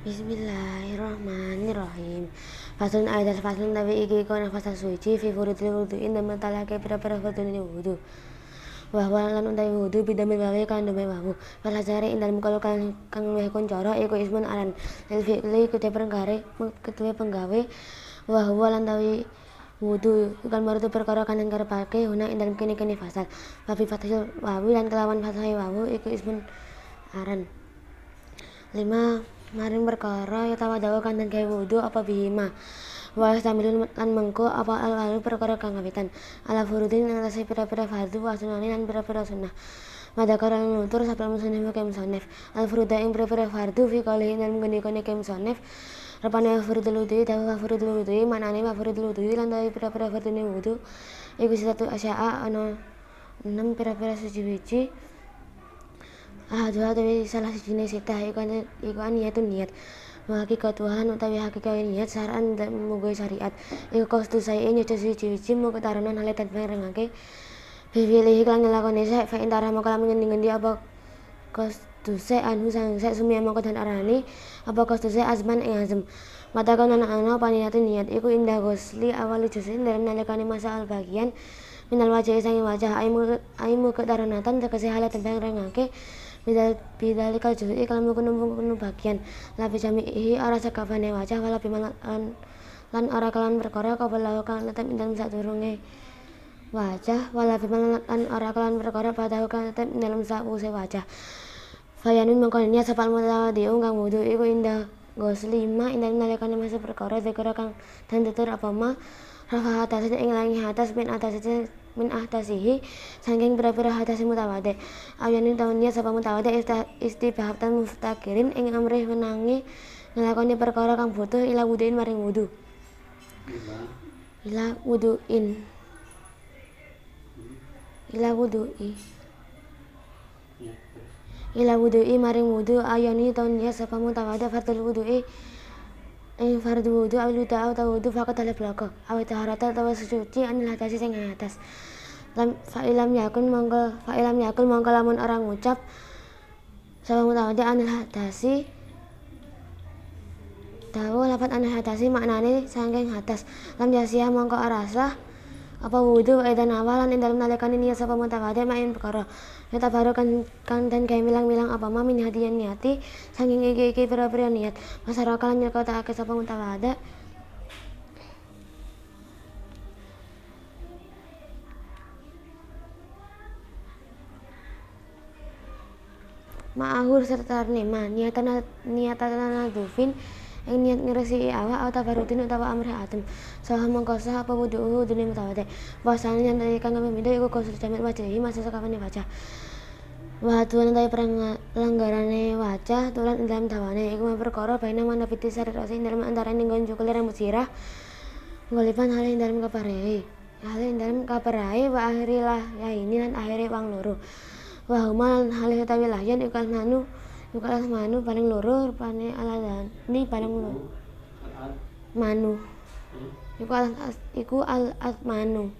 Bismillahirrahmanirrahim. Faslun ayat faslun nabi iki kono fasal suci fi furudil wudu inda mentalake pira-pira fardune wudu. Wa lan utawi wudu bidamil wawe kan dome wawu. Fal hazari ing dalem kala kang luwih kuncara iku ismun aran. Lil fi'li kedue penggawe wa lan tawi wudu kan baru perkara kang karepake huna ing dalem kene fasal. Wa fi fathil wawi lan kelawan fathai wawu iku ismun aran. 5 maring perkara ya tawadawa kang den gawe wudu apa bihima wa istamilun lan mengko apa al perkara kang kawitan ala furudin ing atase pira-pira fardu wa sunani lan pira-pira sunnah madakara lan nutur sabda musannif ka musannif al furuda ing pira-pira fardu fi qalihi lan ngendikane ka musannif rupane furudul wudu dawa furudul wudu manane furudul wudu lan tawi pira-pira fardune wudu iku satu asya'a ana 6 pira-pira suci-suci utawi salah sijine sitah iku niatun niat hakikatuhan utawi hakikat niat saran mugo syariat iku kostu sae nyoco siji-siji mung ketaronan hale tanpa rengake biwilihi kan ngelakone sek fa intara maka ngendi-ngendi apa kostu se anu sang sek sumia maka dan arani apa kostu se azman ing azm mata kan ana paniatun niat iku indah gosli awali jusin dalam nalikane masa al bagian minal wajah sangi wajah aimu ketaronatan tegese hale tanpa rengake bidalikal juz'i kalam kuno bagian labi jami'i ora sakabane wajah wala biman lan ora kalan perkara kabeh kang tetep ing dalem sadurunge wajah wala biman lan ora kalan perkara padahal kang tetep ing dalem sawise wajah fayanun mengkono niat sapal mutawadi kang wudu iku indah gos 5 ing dalem nalikane masa perkara zikra kang dan tutur apa ma rafa atas ing langi atas min ahtasihi saking pira-pira hatasi mutawade ayane taun niat sapa mutawade istibahatan muftakirin ing amrih wenangi nglakoni perkara kang butuh ila wuduin maring wudu ila wudu'i maring wudu ayane taun niat sapa mutawade fardul wudu'i ing fardu wudu awil wudu wudu fakat ala bloko awit taharata tawa suci anil hatasi sing atas fa'ilam yakun mongko lamun orang ngucap sapa mutawadi anil hatasi tawa lafat anil hatasi maknane saking hatas lam yasiah mongko arasah apa wudu edan awalan ing dalem nalikane niat sapa mutawadi main perkara nyata baru kan dan gawe milang-milang apa ma min hadiyan niati saking iki pira-pira niat masyarakat lan nyekotakake sapa mutawada ma'ahur serta nema niatan nadufin ing niat ngresi awak atau tabarudin utawa amrih atem saha mongko sah apa wudu dene mutawade wasane nyandai kang pemindo iku kosul jamil wajahi masa sakabane wajah watuan tawi pelanggarane wajah tulan ing dalem dawane iku perkara baina manapiti sarasi ing dalem antaraning nggon jukul rambut sirah ngolipan hal ing dalem kaparai wa akhiri lah ya ini lan akhire wang loro wa huma lan hal utawi lahyan iku manu paling loro rupane aladani paling loro manu iku al manu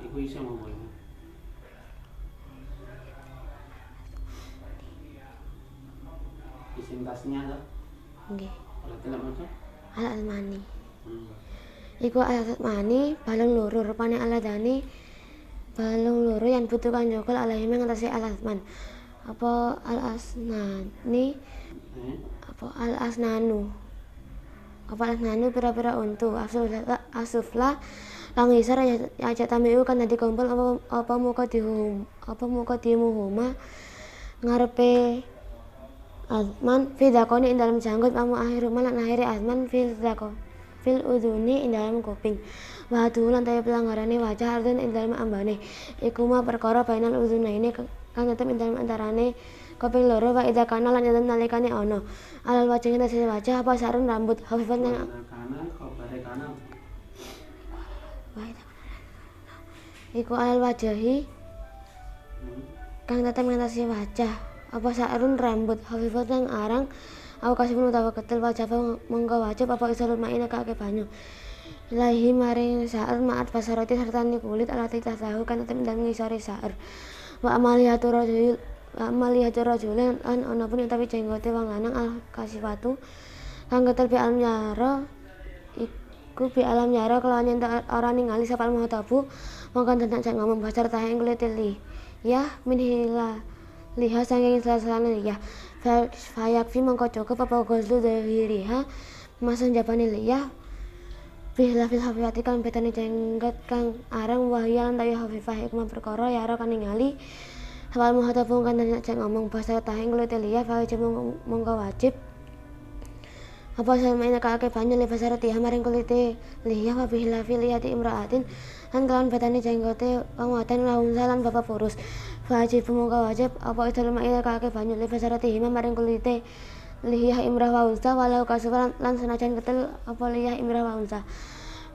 iku iso ngomong isim tasnya lah nggih kalau tidak masuk al-mani iku al-mani balung loro rupane aladani balung loro yang butuh kan jokol alaihi ngatasi al-asman apa al-asnani apa al-asnanu pira-pira untu asufla lang isar aja tamiu kan dadi kumpul apa muka dimuhuma ngarepe azman fi dakoni ing dalam janggut amu akhiru lan akhire azman fil udhuni ing dalam kuping wa tulan tayo pelanggarane wajah ardun ing dalam ambane iku mah perkara bainal udhunaini kang tetep ing dalam antarane kuping loro wa idza kana lan yen nalikane ana alal wajah nasi wajah apa sarun rambut hafifan nang kanan iku alal wajahi kang tetep ngatasi wajah apa sa'run rambut khafifat yang arang aku kasih penuh tawa ketel wajah mongko wajib apa isalul ma'ina kake banyu ilahi maring sa'ar ma'at pasarati sertani kulit alati tahu kan tetep dan ngisori sa'ar wa amaliyatu rajulin an ana pun tapi jenggote wong lanang al kasifatu kang ketel bi alam nyara iku bi alam nyara kelawan yen ora ningali sapal mau tabu mongko tenan cek ngomong basar tahe kulit li ya min liha sanging salasane ya fayakfi mongko cukup apa gozlu dahiriha masun japane liya Fihla fil hafifati kang betane jenggot kang arang wahyan tawi hafifah iku perkara ya ora kan ningali hawal muhatafung kan cek ngomong bahasa tahing kulit liya wajib mongko wajib apa samene kake banyu le basara tiha maring kulit liya wa fihla fil yati imraatin lan kelawan betane jenggote wong wadon laun salan bapak purus wajib mongko wajib apa itu lemake kake banyu le basara tiha maring kulit liyah imrah wa unsa walau kasuran lan senajan ketel apa liyah imrah wa unsa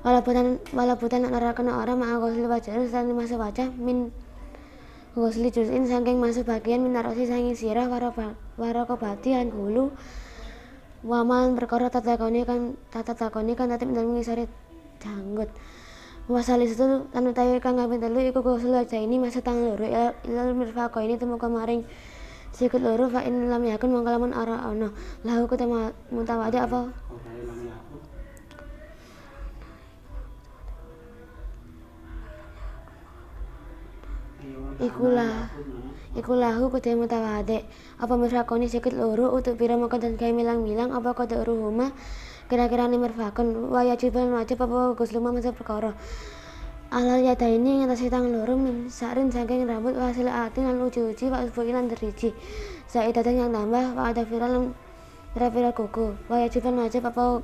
walabutan narakan orang ma'a gosli wajah dan masa wajah min gosli juz'in saking masuk bagian min narosi saking sirah warokobati lan hulu waman perkara tata takoni kan tatip dalam ngisari janggut wasali itu lan utawi kang kaping 3 iku gosli wajah ini masa tang loro ilal mirfaqo ini temu kemaring sikut loro fa in lam yakun mongko lamun ora ana lahu kutama mutawadi apa Kobare lam yakun. iku lahu kutama mutawadi apa mirfaqoni sikut loro utuk pira mongko dan gawe milang-milang apa kode ruhuma kira-kira ni mirfaqon wa yajiban wajib apa gusluma masa perkara alal yata ini ngatasi tang loro min sarin saking rambut hasil atin lan uji-uji wa usbu'i lan deriji saidatan yang tambah wa ada viral kuku wa yajiban wajib apa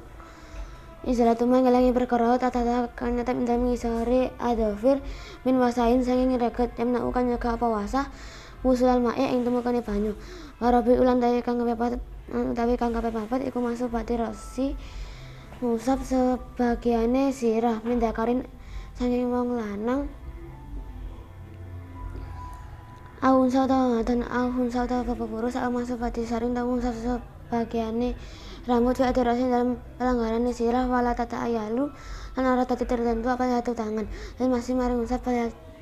izalatu manggalangi perkara tata kan tetep ndami sore adofir min wasain saking reget yang naukan nyaka apa wasah musulal mae ing temukane banyu warabi ulan dari kang kepepat iku masuk pati rosi musab sebagiane sirah mindakarin saking wong lanang ahun sauta bapak purus masuk pati saring tanggung sebagiane rambut wa adirasi dalam pelanggaran sirah wala tata ayalu lan ora tati tertentu apa satu tangan dan masih maring usap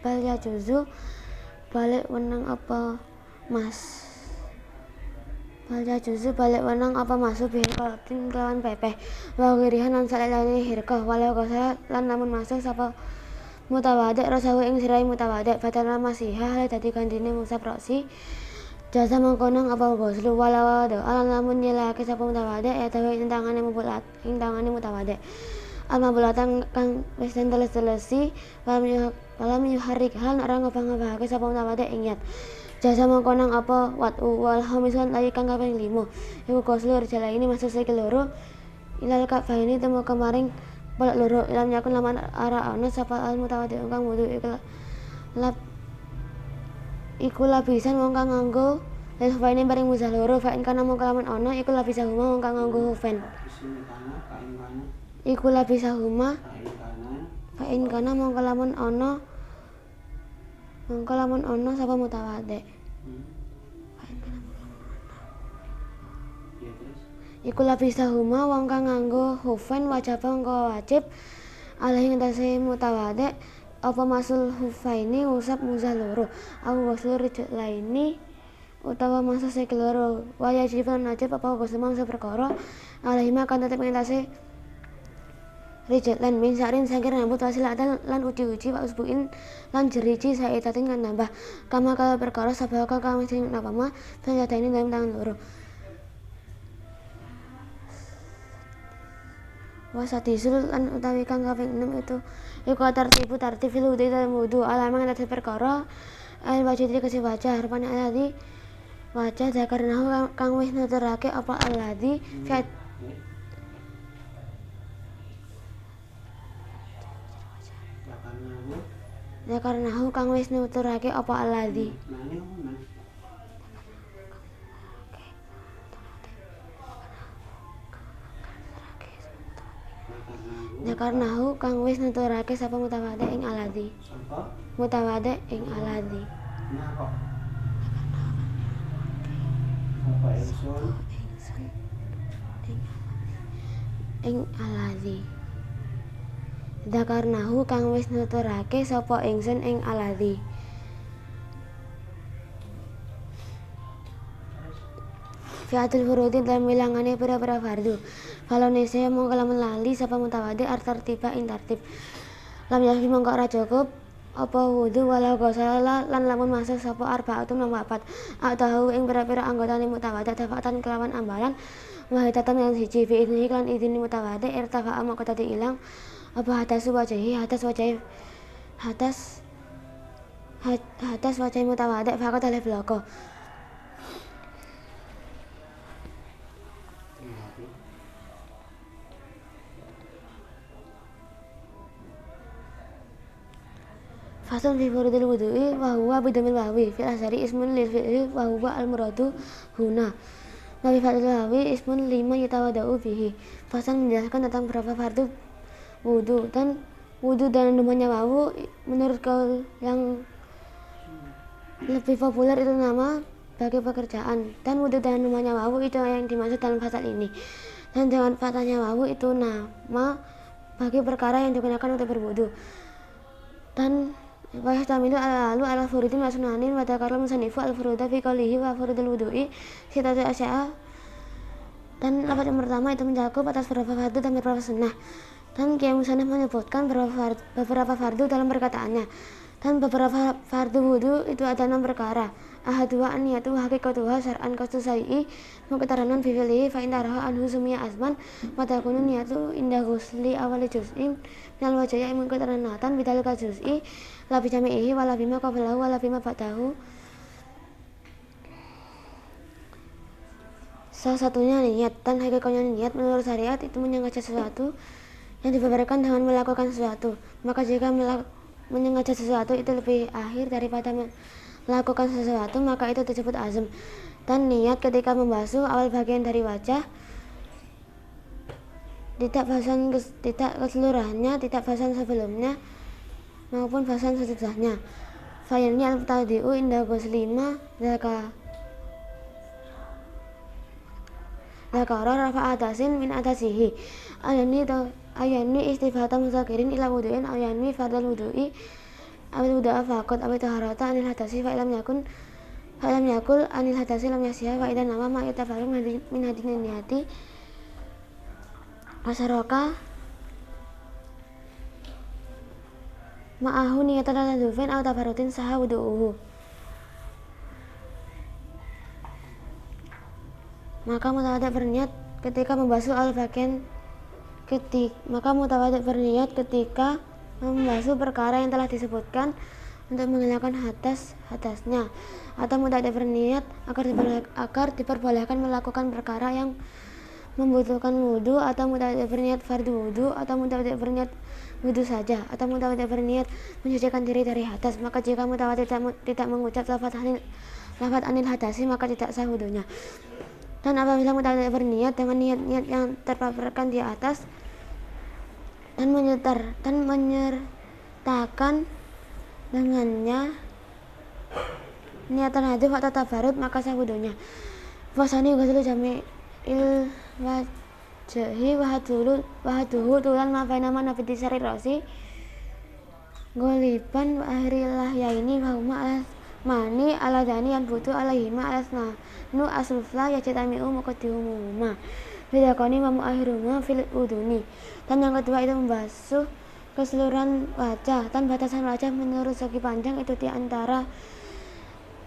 balya juzu balik wenang apa mas balya juzu balik wenang apa masuk bihin kelawan pepeh wa girihan lan salelane hirkah walau kasa lan namun masuk sapa mutawadik rasahu ing sirai mutawadik fatana masihah le dadi gandine musab roksi jasa mengkonang apa goslu walau alam lamun nyelake sapa mutawadik ya tawe ing tangane mutawadik alma bulatan kang wis teles-telesi walam yuharik hal ora ngapa-ngapake sapa mutawadik ing yat jasa mengkonang apa wal hamisan lagi kang kaping 5 iku goslu rejala ini masuk sikil loro ilal kafaini temu kemaring bolak loro ilam yakun laman ara ana sapa al mutawadi kang wudu iku lapisan wong kang nganggo lan faine bareng muzah loro fa in kana mung kalaman ana iku lapisan huma wong kang nganggo hufen iku lapisan huma fa in kana mung kalaman ana sapa mutawadi iku lapisan huma wong kang nganggo hufen wajib alaihi ngatasi mutawadi apa masul hufaini usap muzah loro aku goslu rijek laini utawa masa sikil loro wa yajiban najib apa goslu mangsa perkara alaihi makan tetep ngatasi rijek lan min sarin sakir rambut wasilatan lan uji-uji wa usbuin lan jeriji saitatin kan nambah kama kalau perkara sabaka kang sing napa ma senjata ini dalam tangan loro wasatisul lan utawi kang kaping 6 itu iku tartib fil wudu dalam wudu alamang dadi perkara al wajah dikasih wajah rupane aladi wajah zakarnahu kang wis nuturake apa aladi fiat zakarnahu kang wis nuturake apa aladi Zakarnahu kang wis nuturake sapa mutawadi ing aladi. Mutawadi ing aladi. Sapa ingsun ingsun ing aladzi dzakarnahu kang wis nuturake sapa ingsun ing aladzi. Fiatul furudi dalam wilangane pira-pira fardu. Kalau nese mongko lamun lali sapa mutawadi artartiba ing tartib. Lam yakfi mongko ora cukup apa wudu walau gosala lan lamun masuk sapa arbaatun lan papat. Atahu ing pira-pira anggotane mutawadi dafatan kelawan ambalan wahidatan yang siji fi idzni lan idzni mutawadi irtafa mongko dadi ilang apa hatasu wajahi hatas wajahi hatas wajahi mutawadi fakat alif loko. Fasun fi furudil wudu'i wa huwa bidamil wahwi fil asari ismun lil fi'li wa huwa al muradu huna. Wa bi fathil wahwi ismun lima yatawada'u bihi. Fasun menjelaskan tentang berapa fardu wudu dan namanya wawu menurut kaul yang lebih populer itu nama bagi pekerjaan, dan wudu dan namanya wawu itu yang dimaksud dalam pasal ini, dan dengan fathahnya wawu itu nama bagi perkara yang digunakan untuk berwudu. Dan wayastamilu ala furudin wa sunanin wa dzakara musannifu al furuda fi qoulihi wa furudul wudu'i sitatu asya'a. Dan lafaz yang pertama itu mencakup atas beberapa fardu dan beberapa sunnah. Dan Kiai Musannif menyebutkan beberapa fardu dalam perkataannya. Dan beberapa fardu wudu itu ada 6 perkara. Ahadua an niyatu haqiqatuha syar'an qasdu syai'i muqtaranan fi fi'lihi fa in taraha anhu sumiya azman wa takunu niyatu inda ghusli awali juz'in minal wajhi muqtaranatan bidalika juz'i la bi jami'ihi wa la bima qablahu wa la bima ba'dahu. Salah satunya niat, dan hakikatnya niat menurut syariat itu menyengaja sesuatu yang dibeberkan dengan melakukan sesuatu. Maka jika menyengaja sesuatu itu lebih akhir daripada melakukan sesuatu, maka itu disebut azam. Dan niat ketika membasuh awal bagian dari wajah tidak keseluruhannya, tidak basan sebelumnya maupun basan sesudahnya. Fayani al-tadi'u inda ghuslima zakara rafa'a hadasin min adasihi ayani istifhata muzakirin ila wudu'in ayani fardal wudu'i awil wudu'a faqat awil taharata anil hadasi fa ilam yakul anil hadasi lam yasiha wa idan nama ma yatafaru min hadin niyati asaraka ma'ahu niyatan tadufin aw tafarutin saha wudu'uhu. Maka mutawadi berniat ketika membasuh membasuh perkara yang telah disebutkan untuk menghilangkan hatasnya, atau mutawadi berniat agar diperbolehkan melakukan perkara yang membutuhkan wudu, atau mutawadi berniat fardu wudu, atau mutawadi berniat wudu saja, atau mutawadi berniat mensucikan diri dari hadas. Maka jika mutawadi tidak mengucap lafaz anil hadasi, maka tidak sah wudunya. Dan apabila mutawadi berniat dengan niat-niat yang terpaparkan di atas dan menyertakan dengannya niatan hadis atau tabarut, maka sah wudunya. Fasani ghuslu jami'il wajhi wahaduhu tulan mafaina manafidi syari rosi goliban akhirilah yaini wahuma alas mani ala dani yang butuh alaihima alas nu aslufla yajitami'u muqaddihumuma bidakoni mamu akhiruma fil uduni. Dan yang kedua itu membasuh keseluruhan wajah, dan batasan wajah menurut segi panjang itu di antara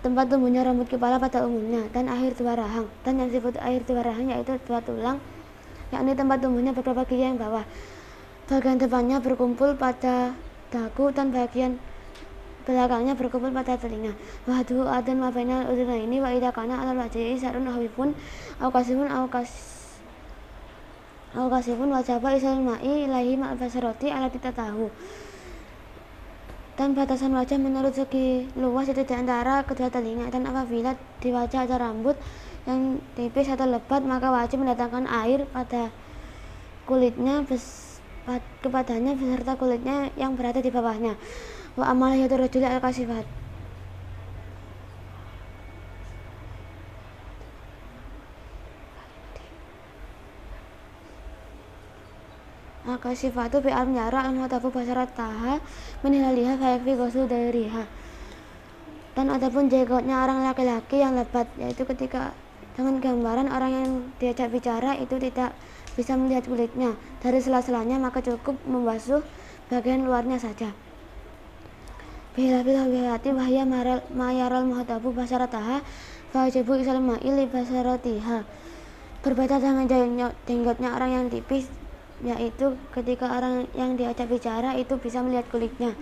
tempat tumbuhnya rambut kepala pada umumnya dan akhir dua rahang. Dan yang disebut akhir dua rahang yaitu dua tulang, yakni tempat tumbuhnya beberapa gigi yang bawah. Bagian depannya berkumpul pada dagu dan bagian belakangnya berkumpul pada telinga. Wahdu adan mabainal udhunaini wa idza kana alal wajhi sarun hawifun aw kasifun wajaba isal ma'i ilahi ma'al basarati ala tahu. Dan batasan wajah menurut segi luas itu di antara kedua telinga. Dan apabila di wajah ada rambut yang tipis atau lebat, maka wajib mendatangkan air pada kulitnya kepadanya beserta kulitnya yang berada di bawahnya. Wa amal yaitu rajuli al-kasifat. akasifatu fi al-yara al-muhtafu basarataha min hilaliha fa yakfi ghuslu dairiha. Dan adapun jenggotnya orang laki-laki yang lebat, yaitu ketika dengan gambaran orang yang diajak bicara itu tidak bisa melihat kulitnya dari sela-selanya, maka cukup membasuh bagian luarnya saja. Bihilafil hawiyati wahya mayaral muhatabu basarataha fajibu isal ma'ili basaratiha. Berbeda dengan jenggotnya orang yang tipis, yaitu ketika orang yang diajak bicara itu bisa melihat kulitnya,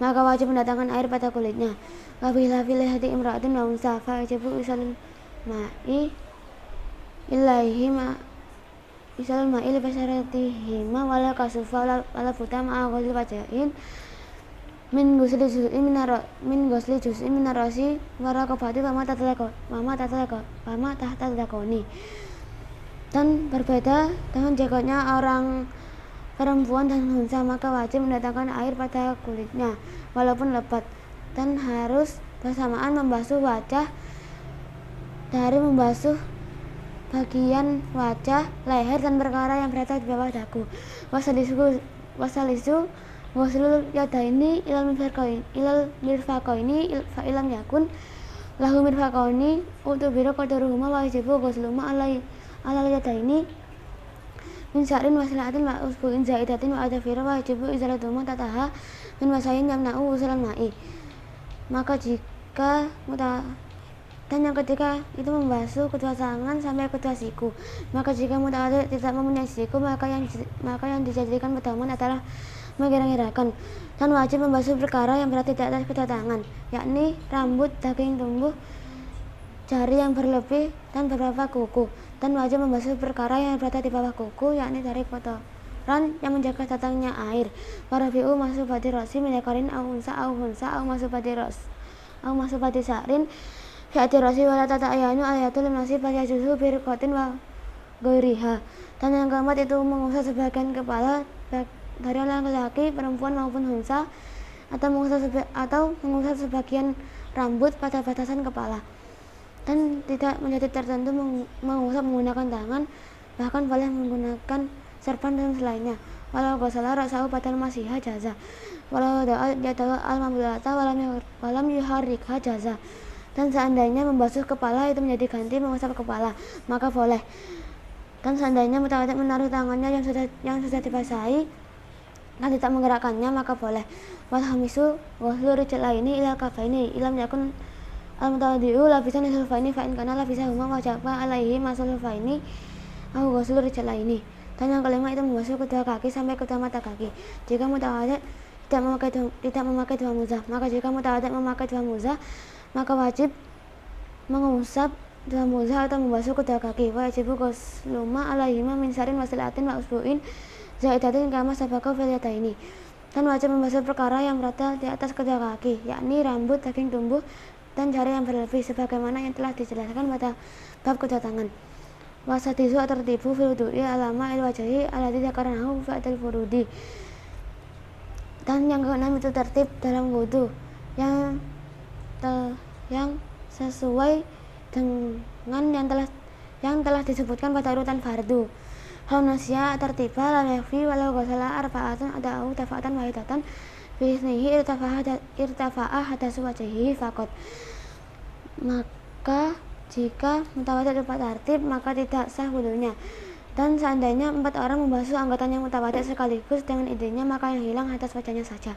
maka wajib mendatangkan air pada kulitnya. Wabihilafil hati imra'atin wa unsa fajibu isal ma'i ilaihi isal ma'ili basaratihima wala kasufa wala buta ma'aghul wajahin min ghusli juz'in min arasi warakabati wama tahta lakoni. Dan berbeda dengan jenggotnya orang perempuan dan unsa, maka wajib mendatangkan air pada kulitnya walaupun lebat, dan harus bersamaan membasuh wajah dari membasuh bagian wajah, leher, dan perkara yang berada di bawah dagu. Wasalisu waslul yadaini ilal mirfaqaini fa ilam yakun lahu mirfaqaini utubira qadaruhuma wajibu ghusluma alal yadaini min sya'rin wasilatin wa usbu'in zaidatin wa adafira wajibu izalatuhuma tataha min wasayin yamna'u usulan ma'i. Maka jika dan yang ketiga itu membasuh kedua tangan sampai kedua siku. Maka jika mutawaddi tidak mempunyai siku, maka yang dijadikan pedoman adalah mengira-ngirakan, dan wajib membasuh perkara yang berada di atas kedua tangan, yakni rambut, daging tumbuh, jari yang berlebih, dan beberapa kuku. Dan wajib membasuh perkara yang berada di bawah kuku, yakni dari kotoran yang menjaga datangnya air. Warafi'u masubati rosi minakarin au unsa au masubati sa'rin fi'ati rosi wala tata ayanu ayatul masih pada juzu birkotin wa goiriha. Dan yang keempat itu mengusap sebagian kepala dari laki-laki, perempuan maupun unsa, atau mengusap sebagian rambut pada batasan kepala, dan tidak menjadi tertentu mengusap menggunakan tangan, bahkan boleh menggunakan serban dan selainnya. Walau ghasala ra'sahu badal masiha jaza, walau da'a yadahu al-mamlulata walam yuharrikha jaza. Dan seandainya membasuh kepala itu menjadi ganti mengusap kepala, maka boleh. Dan seandainya mutawaddi menaruh tangannya yang sudah dibasahi dan tidak menggerakkannya, maka boleh. Wal hamisu ghuslu rijlaini ila kafaini ilam yakun al mutawaddi'u labisan sulfaini fa in kana labisahuma wajaba alaihi masulfaini au ghuslu rijlaini. Dan yang kelima itu membasuh kedua kaki sampai kedua mata kaki jika mutawaddi tidak memakai dua muzah. Maka jika mutawaddi memakai dua muzah, maka wajib mengusap dua muzah atau membasuh kedua kaki. Wajibu ghusluma alaihima min sarin wasilatin wa usbu'in zaidatin kama sabaqah fil yadaini. Dan wajib membasuh perkara yang berada di atas kedua kaki, yakni rambut, daging tumbuh, dan jari yang berlebih, sebagaimana yang telah dijelaskan pada bab kedua tangan. Wasadisu atartibu fil wudu'i alama il wajahi alladzi dzakarnahu fa'dal furudi. Dan yang keenam itu tertib dalam wudu yang sesuai dengan yang telah disebutkan pada urutan fardu. Hanasya tertiba lam yakfi walau ghasala arba'atan ada'u tafa'atan wahidatan biisnihi irtafa'a hadasu wajhihi faqat. Maka jika mutawaddi lupa tertib, maka tidak sah wudunya. Dan seandainya 4 orang membasuh anggotanya mutawaddi sekaligus dengan idenya, maka yang hilang hadas wajahnya saja.